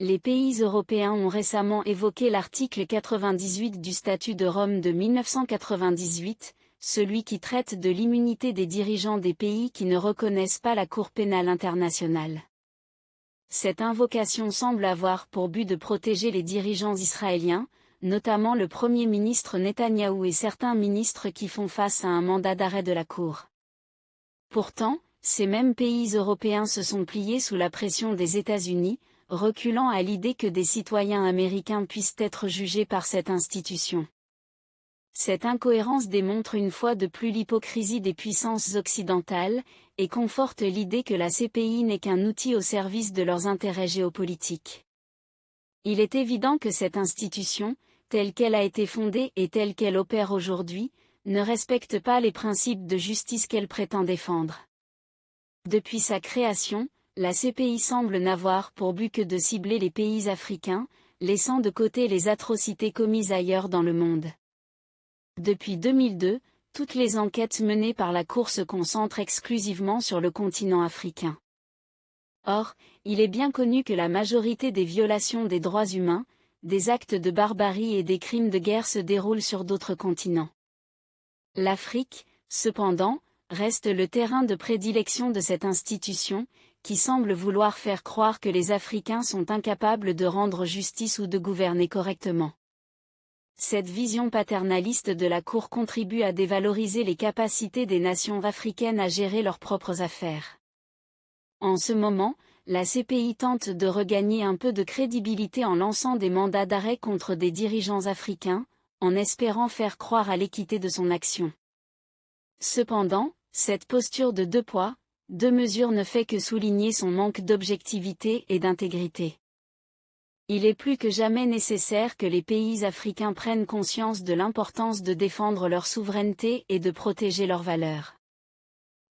Les pays européens ont récemment évoqué l'article 98 du Statut de Rome de 1998, celui qui traite de l'immunité des dirigeants des pays qui ne reconnaissent pas la Cour pénale internationale. Cette invocation semble avoir pour but de protéger les dirigeants israéliens, notamment le Premier ministre Netanyahou et certains ministres qui font face à un mandat d'arrêt de la Cour. Pourtant, ces mêmes pays européens se sont pliés sous la pression des États-Unis, reculant à l'idée que des citoyens américains puissent être jugés par cette institution. Cette incohérence démontre une fois de plus l'hypocrisie des puissances occidentales, et conforte l'idée que la CPI n'est qu'un outil au service de leurs intérêts géopolitiques. Il est évident que cette institution, telle qu'elle a été fondée et telle qu'elle opère aujourd'hui, ne respecte pas les principes de justice qu'elle prétend défendre. Depuis sa création, la CPI semble n'avoir pour but que de cibler les pays africains, laissant de côté les atrocités commises ailleurs dans le monde. Depuis 2002, toutes les enquêtes menées par la Cour se concentrent exclusivement sur le continent africain. Or, il est bien connu que la majorité des violations des droits humains, des actes de barbarie et des crimes de guerre se déroulent sur d'autres continents. L'Afrique, cependant, reste le terrain de prédilection de cette institution, qui semble vouloir faire croire que les Africains sont incapables de rendre justice ou de gouverner correctement. Cette vision paternaliste de la Cour contribue à dévaloriser les capacités des nations africaines à gérer leurs propres affaires. En ce moment, la CPI tente de regagner un peu de crédibilité en lançant des mandats d'arrêt contre des dirigeants africains, en espérant faire croire à l'équité de son action. Cependant, cette posture de deux poids, deux mesures ne fait que souligner son manque d'objectivité et d'intégrité. Il est plus que jamais nécessaire que les pays africains prennent conscience de l'importance de défendre leur souveraineté et de protéger leurs valeurs.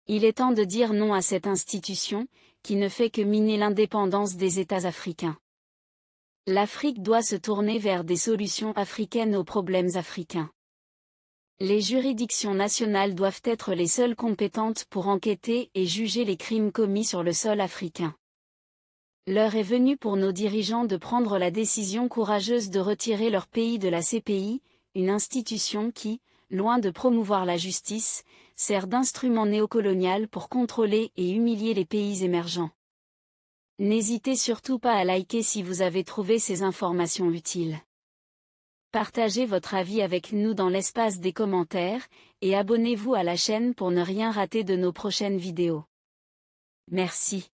Il est temps de dire non à cette institution, qui ne fait que miner l'indépendance des États africains. L'Afrique doit se tourner vers des solutions africaines aux problèmes africains. Les juridictions nationales doivent être les seules compétentes pour enquêter et juger les crimes commis sur le sol africain. L'heure est venue pour nos dirigeants de prendre la décision courageuse de retirer leur pays de la CPI, une institution qui, loin de promouvoir la justice, sert d'instrument néocolonial pour contrôler et humilier les pays émergents. N'hésitez surtout pas à liker si vous avez trouvé ces informations utiles. Partagez votre avis avec nous dans l'espace des commentaires, et abonnez-vous à la chaîne pour ne rien rater de nos prochaines vidéos. Merci.